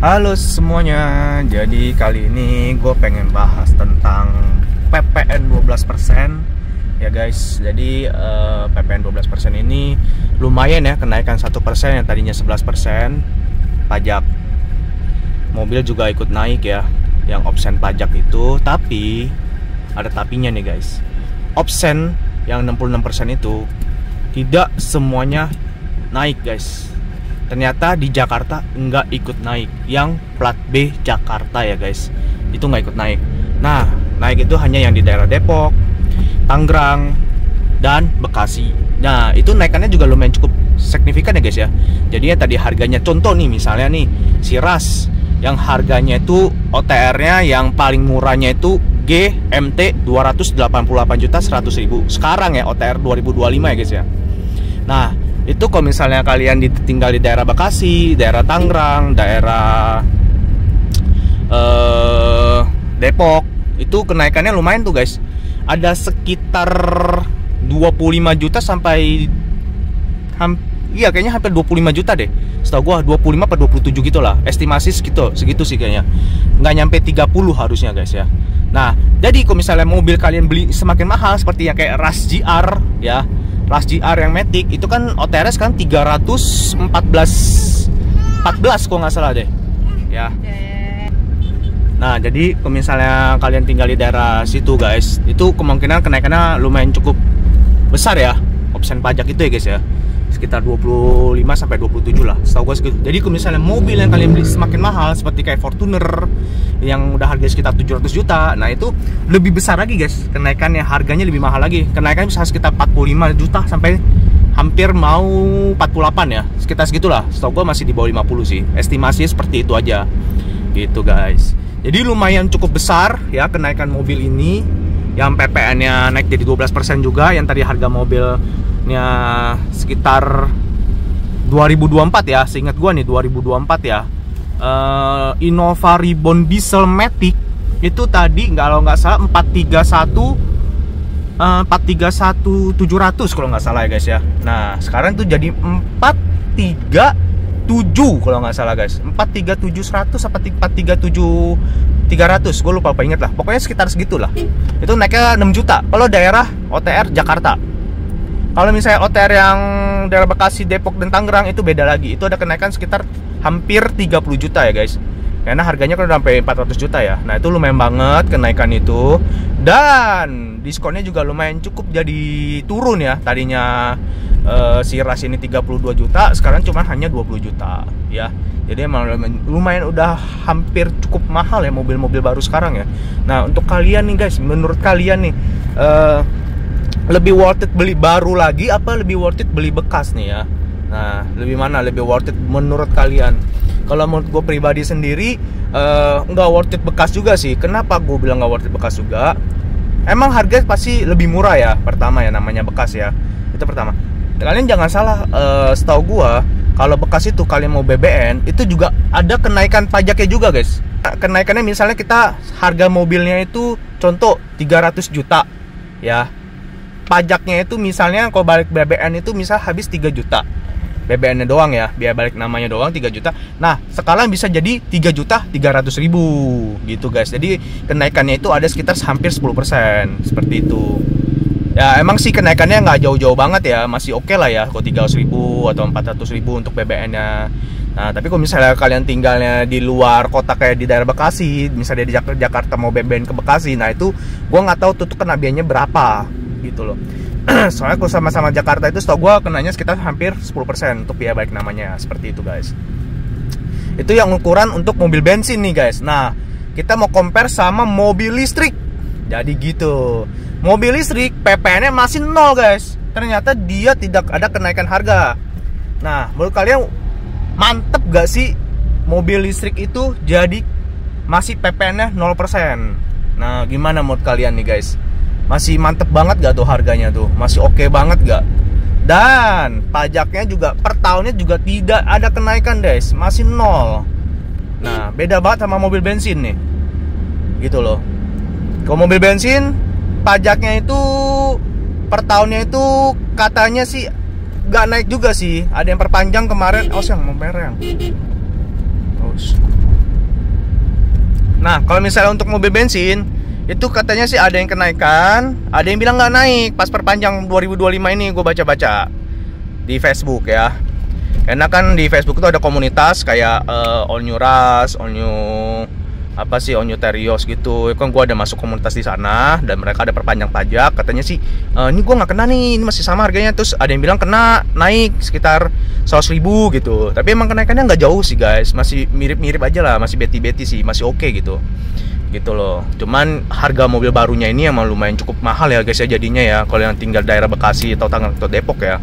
Halo semuanya, jadi kali ini gue pengen bahas tentang PPN 12% ya guys. Jadi PPN 12% ini lumayan ya, kenaikan 1% yang tadinya 11%. Pajak mobil juga ikut naik ya, yang opsen pajak itu. Tapi ada tapinya nih guys, opsen yang 66% itu tidak semuanya naik guys. Ternyata di Jakarta nggak ikut naik. Yang plat B Jakarta ya guys, itu nggak ikut naik. Nah, naik itu hanya yang di daerah Depok, Tangerang, dan Bekasi. Nah, itu naikannya juga lumayan cukup signifikan ya guys ya. Jadi yang tadi harganya, contoh nih misalnya nih si Ras, yang harganya itu OTR-nya yang paling murahnya itu GMT 288.100.000. Sekarang ya OTR 2025 ya guys ya. Nah, itu kalau misalnya kalian tinggal di daerah Bekasi, daerah Tangerang, daerah Depok, itu kenaikannya lumayan tuh guys. Ada sekitar 25 juta sampai iya kayaknya hampir 25 juta deh. Setahu gua 25 atau 27 gitu lah. Estimasi segitu sih kayaknya. Nggak nyampe 30 harusnya guys ya. Nah, jadi kalau misalnya mobil kalian beli semakin mahal seperti yang kayak Ras GR ya, Ras GR yang Matic itu kan OTRS kan 314 kalau nggak salah deh ya. Nah, jadi kalau misalnya kalian tinggal di daerah situ guys, itu kemungkinan kenaikannya lumayan cukup besar ya, opsi pajak itu ya guys ya, sekitar 25 sampai 27 lah setahu gue segitu. Jadi kalau misalnya mobil yang kalian beli semakin mahal seperti kayak Fortuner yang udah harganya sekitar 700 juta, nah itu lebih besar lagi guys kenaikannya, harganya lebih mahal lagi. Kenaikannya bisa sekitar 45 juta sampai hampir mau 48 ya, sekitar segitulah. Setahu gue masih di bawah 50 sih, estimasinya seperti itu aja gitu guys. Jadi lumayan cukup besar ya kenaikan mobil ini, yang PPN-nya naik jadi 12% juga. Yang tadi harga mobilnya sekitar 2024 ya, seingat gua nih 2024 ya. Innova Reborn Diesel Matic itu tadi kalau nggak salah 431 kalau nggak salah ya guys ya. Nah, sekarang tuh jadi 437 kalau nggak salah guys. 437.100 apa 437.300, gue lupa apa inget lah. Pokoknya sekitar segitulah. Itu naiknya 6 juta. Kalau daerah OTR Jakarta. Kalau misalnya OTR yang daerah Bekasi, Depok, dan Tangerang itu beda lagi. Itu ada kenaikan sekitar hampir 30 juta ya guys. Karena harganya kan udah sampai 400 juta ya. Nah, itu lumayan banget kenaikan itu. Dan diskonnya juga lumayan cukup jadi turun ya. Tadinya si Ras ini 32 juta, sekarang cuma hanya 20 juta ya. Jadi emang lumayan udah hampir cukup mahal ya mobil-mobil baru sekarang ya. Nah, untuk kalian nih guys, menurut kalian nih lebih worth it beli baru lagi apa lebih worth it beli bekas nih ya? Nah, lebih mana lebih worth it menurut kalian? Kalau menurut gue pribadi sendiri nggak worth it bekas juga sih. Kenapa gue bilang nggak worth it bekas juga? Emang harga pasti lebih murah ya, pertama ya, namanya bekas ya. Itu pertama. Kalian jangan salah, setahu gue kalau bekas itu kalian mau BBN itu juga ada kenaikan pajaknya juga guys. Kenaikannya misalnya kita harga mobilnya itu contoh 300 juta ya. Pajaknya itu misalnya kalau balik BBN itu misal habis 3 juta. BBN-nya doang ya, biaya balik namanya doang 3 juta. Nah, sekarang bisa jadi 3.300.000 gitu guys. Jadi kenaikannya itu ada sekitar hampir 10%, seperti itu. Ya emang sih kenaikannya nggak jauh-jauh banget ya, masih oke lah ya. Kalau 300.000 atau 400.000 untuk BBN-nya. Nah, tapi kalau misalnya kalian tinggalnya di luar kota kayak di daerah Bekasi, misalnya di Jakarta mau BBN ke Bekasi, nah itu gua nggak tahu tuh kena biayanya berapa gitu loh. Soalnya kalau sama-sama Jakarta itu setahu gue kenanya sekitar hampir 10% untuk biaya balik namanya. Seperti itu guys. Itu yang ukuran untuk mobil bensin nih guys. Nah, kita mau compare sama mobil listrik. Jadi gitu, mobil listrik PPN-nya masih 0 guys. Ternyata dia tidak ada kenaikan harga. Nah, menurut kalian mantep gak sih mobil listrik itu jadi masih PPN-nya 0%? Nah, gimana menurut kalian nih guys? Masih mantep banget gak tuh harganya tuh? Masih oke banget gak? Dan pajaknya juga per tahunnya juga tidak ada kenaikan guys, masih 0. Nah, beda banget sama mobil bensin nih gitu loh. Kalau mobil bensin pajaknya itu per tahunnya itu katanya sih gak naik juga sih. Ada yang perpanjang kemarin. Oh, yang mau mereng. Nah, kalau misalnya untuk mobil bensin, itu katanya sih ada yang kenaikan, ada yang bilang nggak naik pas perpanjang 2025 ini. Gue baca-baca di Facebook ya. Karena kan di Facebook itu ada komunitas kayak All New Rush, All New apa sih, All New Terios gitu. Kan gue ada masuk komunitas di sana dan mereka ada perpanjang pajak. Katanya sih ini gue nggak kena nih, ini masih sama harganya. Terus ada yang bilang kena naik sekitar 100.000 gitu. Tapi emang kenaikannya nggak jauh sih guys, masih mirip-mirip aja lah, masih beti-beti sih, masih oke gitu loh. Cuman harga mobil barunya ini emang lumayan cukup mahal ya guys ya jadinya ya. Kalau yang tinggal daerah Bekasi atau Tangerang atau Depok ya,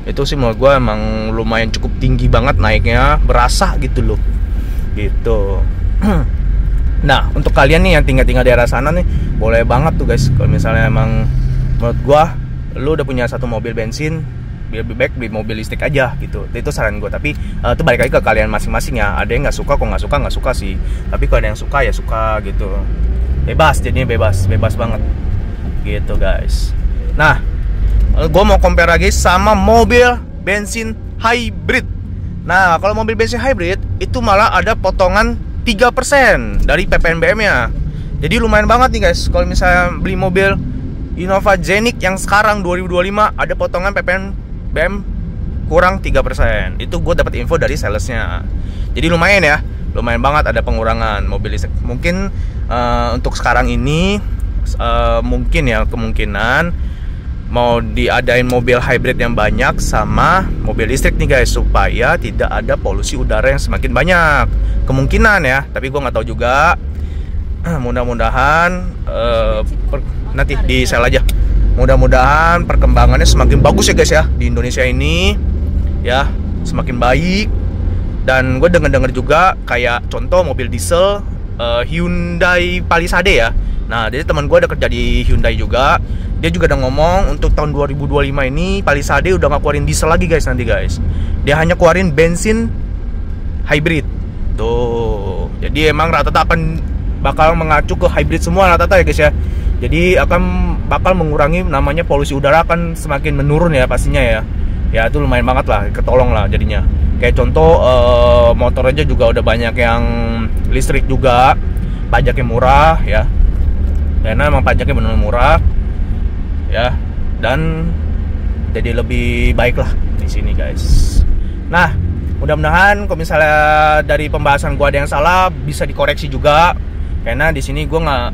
itu sih menurut gue emang lumayan cukup tinggi banget naiknya, berasa gitu loh gitu. Nah, untuk kalian nih yang tinggal daerah sana nih, boleh banget tuh guys kalau misalnya emang menurut gue lu udah punya satu mobil bensin, lebih baik beli mobil listrik aja gitu. Itu saran gue. Tapi itu balik lagi ke kalian masing-masing ya. Ada yang nggak suka, kok nggak suka sih. Tapi kalau ada yang suka ya suka gitu. Bebas, jadinya bebas banget gitu guys. Nah, gue mau compare lagi sama mobil bensin hybrid. Nah, kalau mobil bensin hybrid itu malah ada potongan 3% dari PPNBM nya. Jadi lumayan banget nih guys. Kalau misalnya beli mobil Innova Zenik yang sekarang 2025 ada potongan PPNBM kurang 3%. Itu gue dapat info dari salesnya. Jadi lumayan ya, lumayan banget ada pengurangan mobil listrik. Mungkin untuk sekarang ini mungkin ya kemungkinan mau diadain mobil hybrid yang banyak sama mobil listrik nih guys, supaya tidak ada polusi udara yang semakin banyak. Kemungkinan ya, tapi gue nggak tahu juga. Mudah-mudahan nanti di sel aja. Mudah-mudahan perkembangannya semakin bagus ya guys ya di Indonesia ini ya, semakin baik. Dan gue dengar juga kayak contoh mobil diesel Hyundai Palisade ya. Nah, jadi teman gue ada kerja di Hyundai juga. Dia juga udah ngomong untuk tahun 2025 ini Palisade udah gak keluarin diesel lagi guys nanti guys. Dia hanya keluarin bensin hybrid. Tuh. Jadi emang rata-rata akan bakal mengacu ke hybrid semua rata-rata ya guys ya. Jadi akan bakal mengurangi namanya polusi udara, akan semakin menurun ya pastinya ya. Ya itu lumayan banget lah, ketolong lah jadinya. Kayak contoh motor aja juga udah banyak yang listrik juga, pajaknya murah ya. Karena emang pajaknya benar-benar murah ya, dan jadi lebih baik lah di sini guys. Nah, mudah-mudahan kalau misalnya dari pembahasan gua ada yang salah bisa dikoreksi juga, karena di sini gua nggak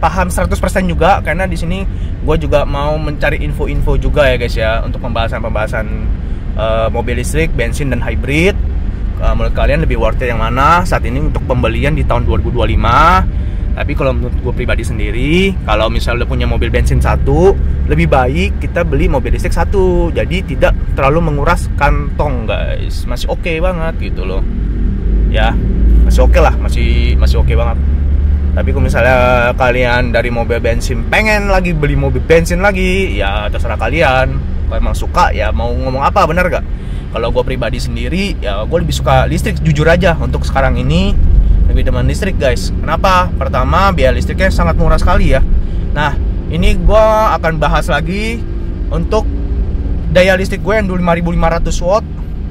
paham 100% juga, karena di sini gua juga mau mencari info-info juga ya guys ya untuk pembahasan mobil listrik, bensin dan hybrid. Menurut kalian lebih worth it yang mana saat ini untuk pembelian di tahun 2025? Tapi kalau menurut gue pribadi sendiri, kalau misalnya udah punya mobil bensin satu, lebih baik kita beli mobil listrik satu. Jadi tidak terlalu menguras kantong guys. Masih oke banget gitu loh. Ya, masih oke lah, masih oke banget. Tapi kalau misalnya kalian dari mobil bensin pengen lagi beli mobil bensin lagi, ya terserah kalian. Kalau emang suka ya mau ngomong apa, bener gak? Kalau gue pribadi sendiri, ya gue lebih suka listrik, jujur aja. Untuk sekarang ini lebih demen listrik guys. Kenapa? Pertama, biaya listriknya sangat murah sekali ya. Nah, ini gue akan bahas lagi untuk daya listrik gue yang dulu 5500 watt,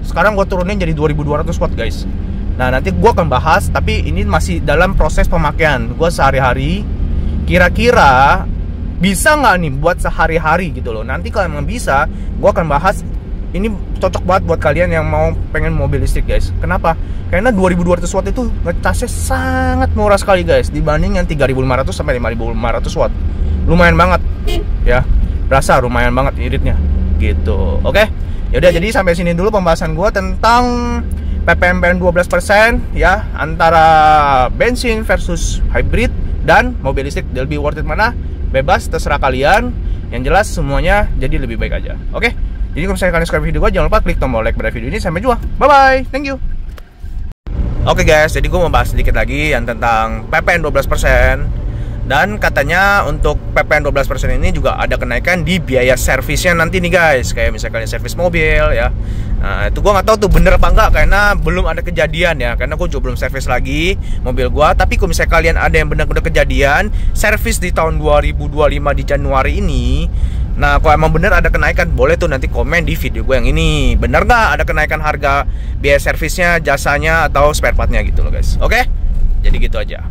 sekarang gue turunin jadi 2200 watt guys. Nah, nanti gue akan bahas, tapi ini masih dalam proses pemakaian gue sehari-hari. Kira-kira bisa nggak nih buat sehari-hari gitu loh. Nanti kalau emang bisa, gue akan bahas. Ini cocok banget buat kalian yang mau pengen mobil listrik guys. Kenapa? Karena 2200 watt itu ngecasnya sangat murah sekali guys, dibanding yang 3500 sampai 5500 watt. Lumayan banget ya, berasa lumayan banget iritnya gitu. Oke, yaudah, jadi sampai sini dulu pembahasan gue tentang PPNBM 12% ya, antara bensin versus hybrid dan mobil listrik. Lebih worth it mana? Bebas, terserah kalian. Yang jelas semuanya jadi lebih baik aja. Oke, jadi kalau misalnya kalian suka video gue, jangan lupa klik tombol like pada video ini. Sampai jumpa, bye bye, thank you. Oke guys, jadi gue mau bahas sedikit lagi yang tentang PPN 12%. Dan katanya untuk PPN 12% ini juga ada kenaikan di biaya servisnya nanti nih guys. Kayak misalnya kalian servis mobil ya. Nah, itu gue nggak tahu tuh bener apa enggak, karena belum ada kejadian ya. Karena gue juga belum servis lagi mobil gue. Tapi kalau misalnya kalian ada yang benar-benar kejadian servis di tahun 2025 di Januari ini, nah kalau emang bener ada kenaikan, boleh tuh nanti komen di video gue yang ini. Bener nggak ada kenaikan harga biaya servisnya, jasanya, atau spare partnya gitu loh guys. Oke? Jadi gitu aja.